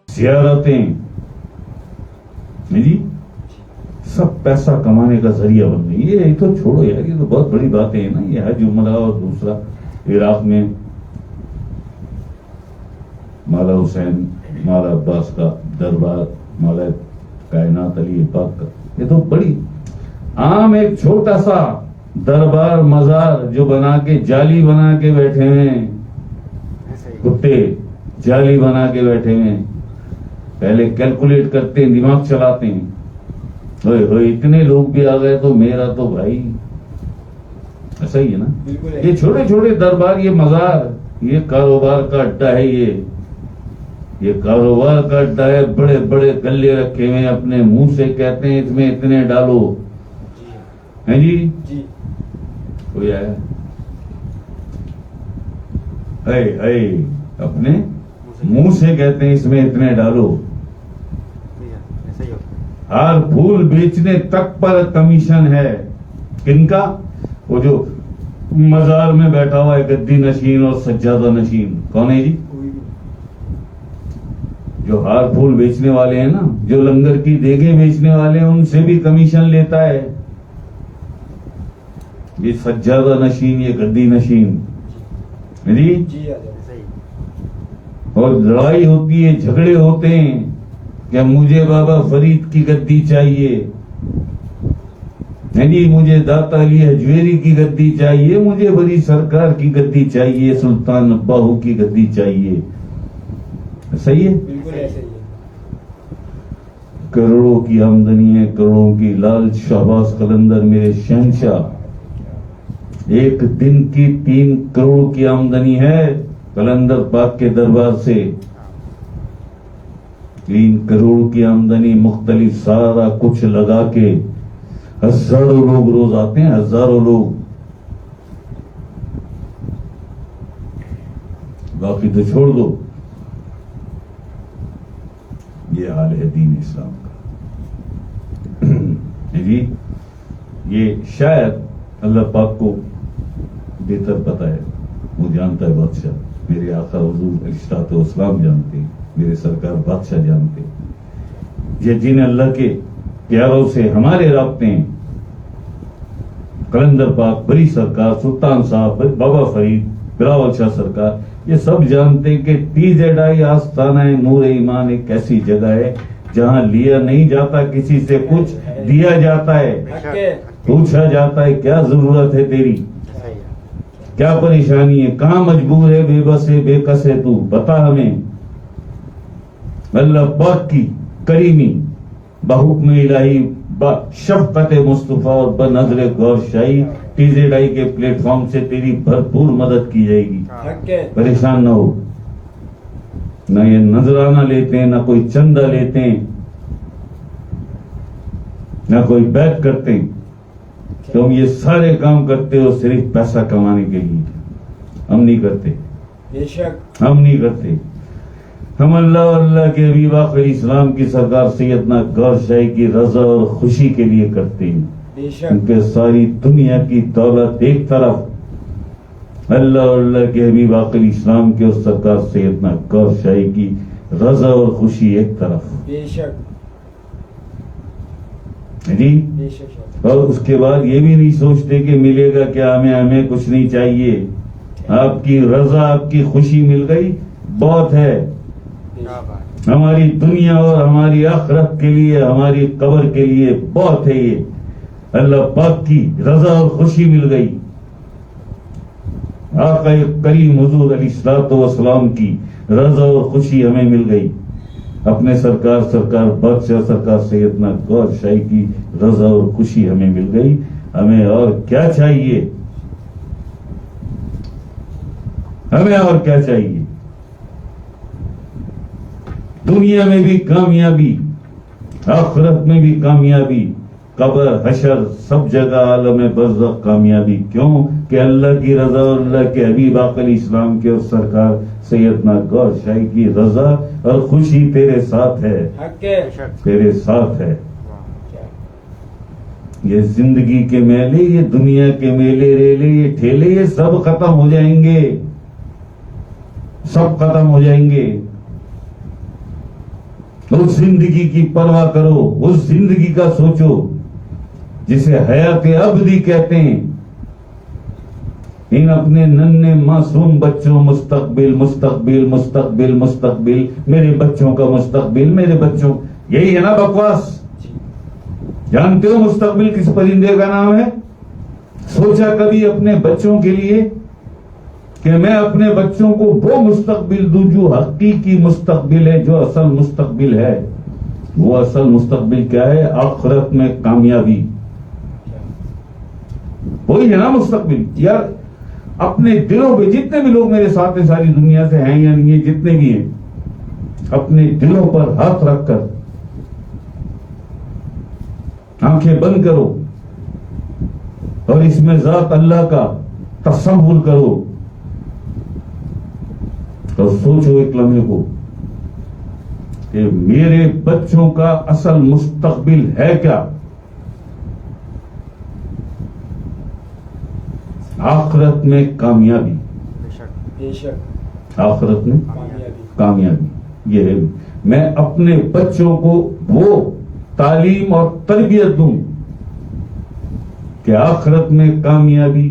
زیارتیں جی سب پیسہ کمانے کا ذریعہ بن گئی. یہ تو چھوڑو یار, یہ تو بہت بڑی باتیں ہیں نا. یہ حج عمرہ اور دوسرا عراق میں مولا حسین مولا عباس کا دربار, مولا کائنات علی پاک کا, یہ تو بڑی عام ایک چھوٹا سا دربار مزار جو بنا کے جالی بنا کے بیٹھے ہیں, کتے جالی بنا کے بیٹھے ہیں. پہلے کیلکولیٹ کرتے ہیں, دماغ چلاتے ہیں. اتنے لوگ بھی آ گئے تو میرا تو بھائی ایسا ہی ہے نا. یہ چھوٹے چھوٹے دربار, یہ مزار, یہ کاروبار کا اڈا ہے. یہ کاروبار کا اڈا ہے. بڑے بڑے گلے رکھے ہوئے اپنے منہ سے کہتے ہیں اس میں اتنے ڈالو. ہیں جی کوئی آیا اپنے منہ سے کہتے ہیں اس میں اتنے ڈالو. ہر پھول بیچنے تک پر کمیشن ہے. کن کا؟ وہ جو مزار میں بیٹھا ہوا ہے گدی نشین اور سجادہ نشین. کون ہے جی؟ جو ہار پھول بیچنے والے ہیں نا, جو لنگر کی دیگیں بیچنے والے ہیں, ان سے بھی کمیشن لیتا ہے. یہ سجادہ نشین, یہ گدی نشین جی. اور لڑائی ہوتی ہے, جھگڑے ہوتے ہیں کہ مجھے بابا فرید کی گدی چاہیے, نہیں مجھے داتا علی حجویری کی گدی چاہیے, مجھے بڑی سرکار کی گدی چاہیے, سلطان اباہو کی گدی چاہیے. صحیح ہے, بالکل ایسے ہی ہے. کروڑوں کی آمدنی ہے, کروڑوں کی. لال شہباز قلندر میرے شہنشاہ, ایک دن کی 3 کروڑ کی آمدنی ہے قلندر پاک کے دربار سے. 3 کروڑ کی آمدنی, مختلف سارا کچھ لگا کے. ہزاروں لوگ روز آتے ہیں, ہزاروں لوگ. باقی تو چھوڑ دو. یہ حال ہے دین اسلام کا جی. یہ شاید اللہ پاک کو بہتر پتہ ہے, وہ جانتا ہے بادشاہ. میرے آقا حضور علیہ السلام جانتے ہیں, میرے سرکار بادشاہ جانتے. یہ جن اللہ کے پیاروں سے ہمارے رابطے ہیں, قلندر پاک, بڑی سرکار, سلطان صاحب, بابا فرید, بلاول شاہ سرکار, یہ سب جانتے کہ TZI آستانہ نور ایمان ایک ایسی جگہ ہے جہاں لیا نہیں جاتا کسی سے کچھ, دیا جاتا ہے. پوچھا جاتا ہے کیا ضرورت ہے تیری, کیا پریشانی ہے, کہاں مجبور ہے, بے بس ہے, بے کس ہے, تو بتا ہمیں. اللہ پاک کی کریمی, بحکم الہی, شفقت مصطفیٰ اور بنظر غور شاہی TZI کے پلیٹ فارم سے تیری بھرپور مدد کی جائے گی. پریشان نہ ہو. نہ یہ نذرانہ لیتے ہیں, نہ کوئی چندہ لیتے ہیں, نہ کوئی بیعت کرتے ہیں. تم یہ سارے کام کرتے ہو صرف پیسہ کمانے کے لیے. ہم نہیں کرتے, بے شک ہم نہیں کرتے. ہم اللہ اور اللہ کے حبیب آخر اسلام کی سرکار سیدنا غور شاہی کی رضا اور خوشی کے لیے کرتے ہیں. بے شک کیونکہ ساری دنیا کی دولت ایک طرف, اللہ اور اللہ کے حبیب آخر اسلام کے اور سرکار سیدنا غور شاہی کی رضا اور خوشی ایک طرف. بے شک جی. بے شک. اور اس کے بعد یہ بھی نہیں سوچتے کہ ملے گا کیا, ہمیں کچھ نہیں چاہیے. آپ کی رضا, آپ کی خوشی مل گئی, بہت ہے. ہماری دنیا اور ہماری آخرت کے لیے, ہماری قبر کے لیے بہت ہے. یہ اللہ پاک کی رضا اور خوشی مل گئی. آقا کریم حضور علیہ الصلوۃ والسلام کی رضا اور خوشی ہمیں مل گئی. اپنے سرکار بادشاہ سرکار سیدنا غور شاہی کی رضا اور خوشی ہمیں مل گئی. ہمیں اور کیا چاہیے, ہمیں اور کیا چاہیے. دنیا میں بھی کامیابی, آخرت میں بھی کامیابی, قبر حشر سب جگہ عالم برزخ کامیابی. کیوں کہ اللہ کی رضا اور اللہ کے حبیب آقا علیہ السلام کے اور سرکار سیدنا غور شاہی کی رضا اور خوشی تیرے ساتھ ہے, تیرے ساتھ ہے. یہ زندگی کے میلے، یہ دنیا کے میلے ریلے، یہ ٹھیلے، یہ سب ختم ہو جائیں گے، سب ختم ہو جائیں گے۔ اس زندگی کی پرواہ کرو، اس زندگی کا سوچو جسے حیات ابدی کہتے ہیں۔ ان اپنے ننھے معصوم بچوں، مستقبل مستقبل مستقبل مستقبل، میرے بچوں کا مستقبل، میرے بچوں، یہی ہے نا بکواس۔ جانتے ہو مستقبل کس پرندے کا نام ہے؟ سوچا کبھی اپنے بچوں کے لیے کہ میں اپنے بچوں کو وہ مستقبل دوں جو حقیقی مستقبل ہے، جو اصل مستقبل ہے؟ وہ اصل مستقبل کیا ہے؟ آخرت میں کامیابی، وہی ہے نا مستقبل۔ یار اپنے دلوں پہ، جتنے بھی لوگ میرے ساتھ ساری دنیا سے ہیں یا نہیں، جتنے بھی ہیں، اپنے دلوں پر ہاتھ رکھ کر آنکھیں بند کرو اور اس میں ذات اللہ کا تصور کرو اور سوچو ایک لمحے کو کہ میرے بچوں کا اصل مستقبل ہے کیا؟ آخرت میں کامیابی، آخرت میں کامیابی، یہ ہے۔ میں اپنے بچوں کو وہ تعلیم اور تربیت دوں کہ آخرت میں کامیابی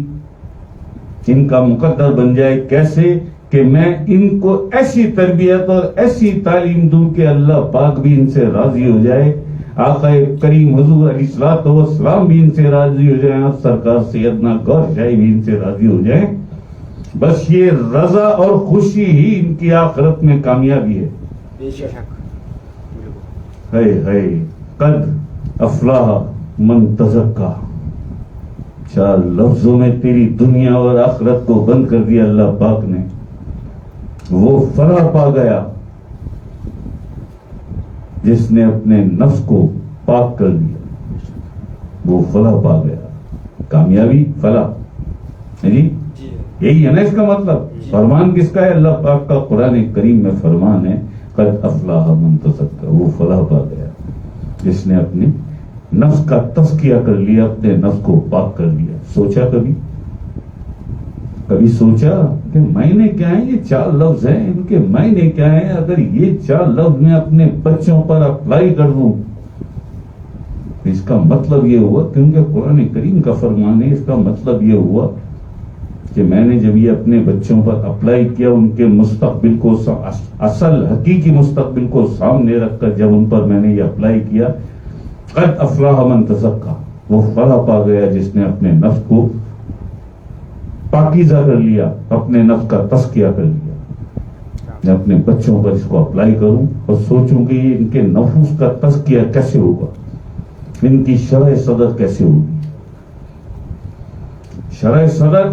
ان کا مقدر بن جائے۔ کیسے؟ کہ میں ان کو ایسی تربیت اور ایسی تعلیم دوں کہ اللہ پاک بھی ان سے راضی ہو جائے، آقا کریم حضور علیہ الصلوۃ والسلام بھی ان سے راضی ہو جائیں، سرکار سیدنا گور شاہی بھی ان سے راضی ہو جائیں۔ بس یہ رضا اور خوشی ہی ان کی آخرت میں کامیابی ہے۔ ہے قد افلاح من تزکا، چار لفظوں میں تیری دنیا اور آخرت کو بند کر دیا اللہ پاک نے۔ وہ فلاح پا گیا جس نے اپنے نفس کو پاک کر دیا، وہ فلاح پا گیا۔ کامیابی، فلاح، جی یہی ہے نا اس کا مطلب۔ فرمان کس کا ہے؟ اللہ پاک کا۔ قرآن کریم میں فرمان ہے قد افلاح من تزکا، وہ فلاح پا گیا جس نے اپنے نفس کا تزکیہ کر لیا، اپنے نفس کو پاک کر لیا۔ سوچا کبھی سوچا کہ معنی کیا ہیں؟ یہ چار لفظ ہیں، ان کے معنی کیا ہیں؟ اگر یہ چار لفظ میں اپنے بچوں پر اپلائی کر دوں، اس کا مطلب یہ ہوا، کیونکہ قرآن کریم کا فرمان ہے، اس کا مطلب یہ ہوا کہ میں نے جب یہ اپنے بچوں پر اپلائی کیا، ان کے مستقبل کو، اصل حقیقی مستقبل کو سامنے رکھ کر جب ان پر میں نے یہ اپلائی کیا، قد افلاح من تزکا، وہ فلاح پا گیا جس نے اپنے نفس کو پاکیزہ کر لیا، اپنے نفس کا تزکیہ کر لیا۔ میں اپنے بچوں پر اس کو اپلائی کروں اور سوچوں کہ ان کے نفوس کا تزکیہ کیسے ہوگا، ان کی شرح صدر کیسے ہوگی۔ شرح صدر،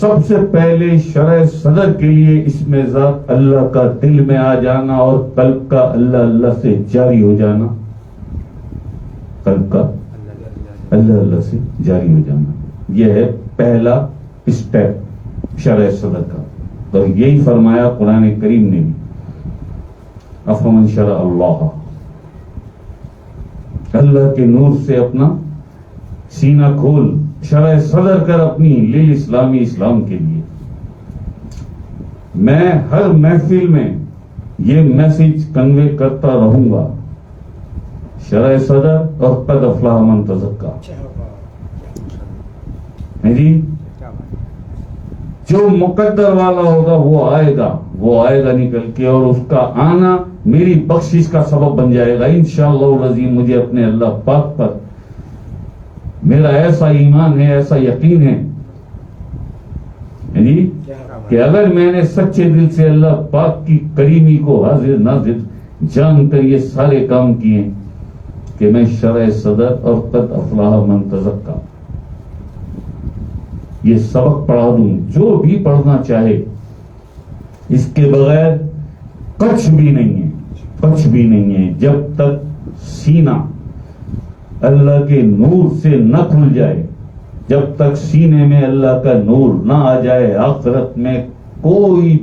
سب سے پہلے شرح صدر کے لیے اس میں ذات اللہ کا دل میں آ جانا اور قلب کا اللہ اللہ سے جاری ہو جانا، قلب کا اللہ اللہ سے جاری ہو جانا، یہ ہے پہلا اسٹیپ شرح صدر کا۔ اور یہی فرمایا قرآن کریم نے بھی، افمن شرع اللہ، اللہ کے نور سے اپنا سینہ کھول، شرح صدر کر اپنی اسلامی اسلام کے لیے۔ میں ہر محفل میں یہ میسج کنوے کرتا رہوں گا، شرح صدر اور قد افلاح من تزکا۔ جی جو مقدر والا ہوگا وہ آئے گا نکل کے، اور اس کا آنا میری بخشش کا سبب بن جائے گا انشاءاللہ العظیم۔ مجھے اپنے اللہ پاک پر میرا ایسا ایمان ہے، ایسا یقین ہے جی کہ اگر میں نے سچے دل سے اللہ پاک کی کریمی کو حاضر ناظر جان کر یہ سارے کام کیے کہ میں شرح صدر اور قد افلاح من تزکا یہ سبق پڑھا دوں، جو بھی پڑھنا چاہے، اس کے بغیر کچھ بھی نہیں ہے، کچھ بھی نہیں ہے۔ جب تک سینہ اللہ کے نور سے نہ کھل جائے، جب تک سینے میں اللہ کا نور نہ آ جائے، آخرت میں کوئی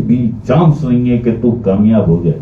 بھی چانس نہیں ہے کہ تو کامیاب ہو جائے۔